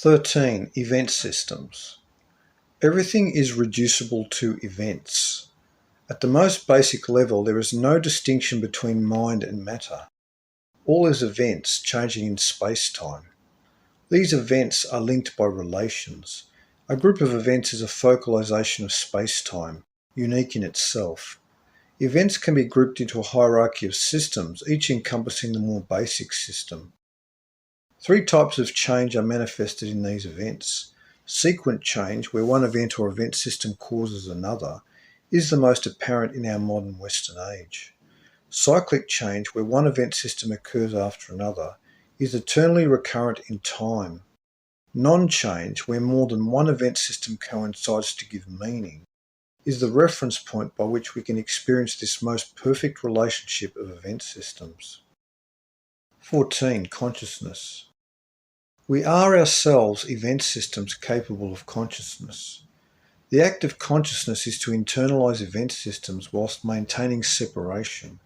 13. Event systems. Everything is reducible to events. At the most basic level, there is no distinction between mind and matter. All is events changing in space-time. These events are linked by relations. A group of events is a focalization of space-time, unique in itself. Events can be grouped into a hierarchy of systems, each encompassing the more basic system. Three types of change are manifested in these events. Sequent change, where one event or event system causes another, is the most apparent in our modern Western age. Cyclic change, where one event system occurs after another, is eternally recurrent in time. Non-change, where more than one event system coincides to give meaning, is the reference point by which we can experience this most perfect relationship of event systems. 14. Consciousness. We are ourselves event systems capable of consciousness. The act of consciousness is to internalize event systems whilst maintaining separation.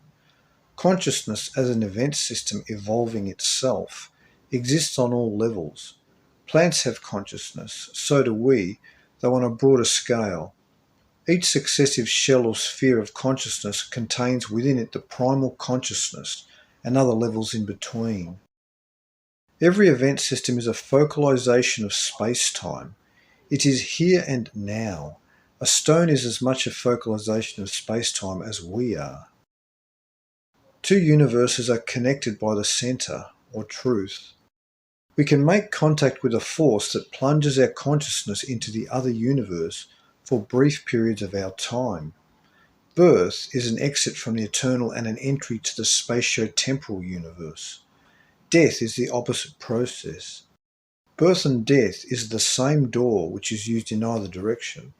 Consciousness as an event system evolving itself exists on all levels. Plants have consciousness, so do we, though on a broader scale. Each successive shell or sphere of consciousness contains within it the primal consciousness and other levels in between. Every event system is a focalization of space-time. It is here and now. A stone is as much a focalization of space-time as we are. Two universes are connected by the center, or truth. We can make contact with a force that plunges our consciousness into the other universe for brief periods of our time. Birth is an exit from the eternal and an entry to the spatio-temporal universe. Death is the opposite process. Birth and death is the same door which is used in either direction.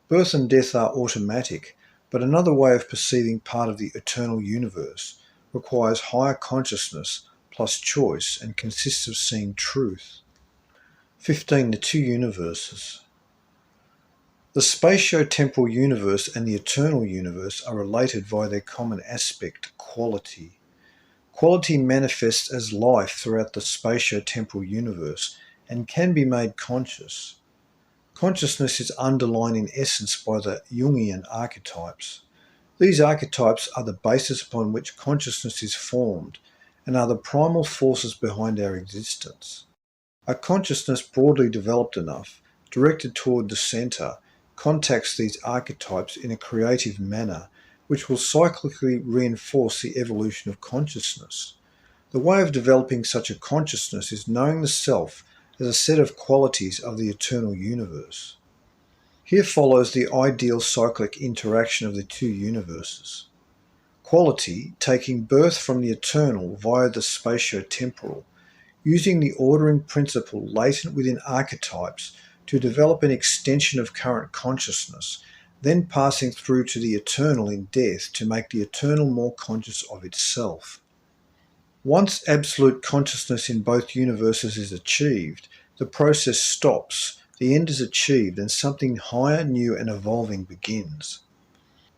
Birth and death are automatic, but another way of perceiving part of the eternal universe requires higher consciousness plus choice and consists of seeing truth. 15. The two universes. The spatio-temporal universe and the eternal universe are related via their common aspect, quality. Quality manifests as life throughout the spatio-temporal universe and can be made conscious. Consciousness is underlined in essence by the Jungian archetypes. These archetypes are the basis upon which consciousness is formed and are the primal forces behind our existence. A consciousness broadly developed enough, directed toward the center, contacts these archetypes in a creative manner which will cyclically reinforce the evolution of consciousness. The way of developing such a consciousness is knowing the self as a set of qualities of the eternal universe. Here follows the ideal cyclic interaction of the two universes. Quality, taking birth from the eternal via the spatio-temporal, using the ordering principle latent within archetypes to develop an extension of current consciousness, then passing through to the eternal in death to make the eternal more conscious of itself. Once absolute consciousness in both universes is achieved, the process stops, the end is achieved, and something higher, new, and evolving begins.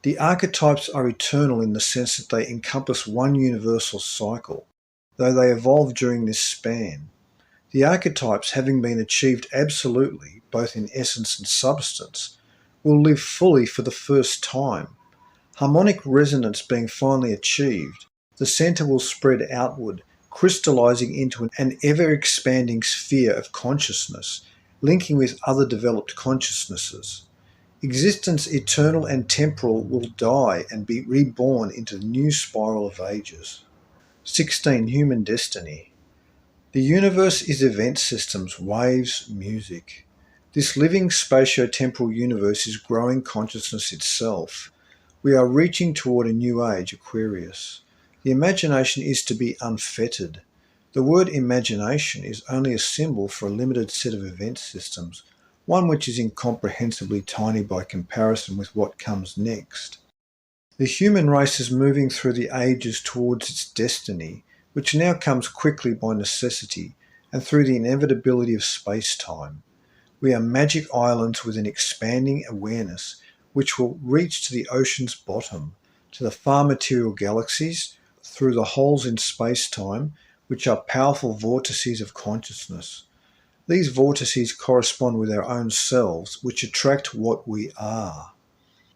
The archetypes are eternal in the sense that they encompass one universal cycle, though they evolve during this span. The archetypes, having been achieved absolutely, both in essence and substance, will live fully for the first time. Harmonic resonance being finally achieved, the center will spread outward, crystallizing into an ever-expanding sphere of consciousness, linking with other developed consciousnesses. Existence eternal and temporal will die and be reborn into the new spiral of ages. 16. Human destiny. The universe is event systems, waves, music. This living spatio-temporal universe is growing consciousness itself. We are reaching toward a new age, Aquarius. The imagination is to be unfettered. The word imagination is only a symbol for a limited set of event systems, one which is incomprehensibly tiny by comparison with what comes next. The human race is moving through the ages towards its destiny, which now comes quickly by necessity and through the inevitability of space-time. We are magic islands with an expanding awareness which will reach to the ocean's bottom, to the far material galaxies, through the holes in space-time, which are powerful vortices of consciousness. These vortices correspond with our own selves, which attract what we are.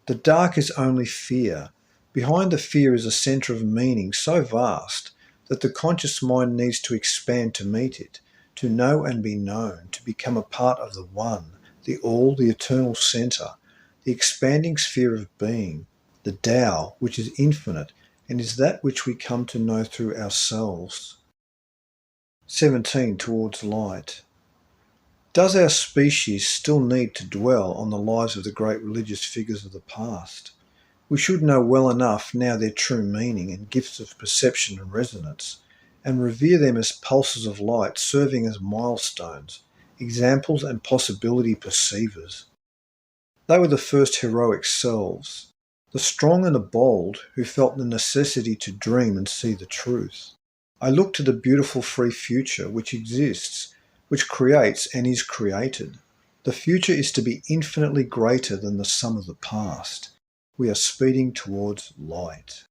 The dark is only fear. Behind the fear is a centre of meaning so vast that the conscious mind needs to expand to meet it, to know and be known, to become a part of the One, the All, the eternal centre, the expanding sphere of being, the Tao, which is infinite and is that which we come to know through ourselves. 17. Towards light. Does our species still need to dwell on the lives of the great religious figures of the past? We should know well enough now their true meaning and gifts of perception and resonance, and revere them as pulses of light serving as milestones, examples and possibility perceivers. They were the first heroic selves, the strong and the bold who felt the necessity to dream and see the truth. I look to the beautiful free future which exists, which creates and is created. The future is to be infinitely greater than the sum of the past. We are speeding towards light.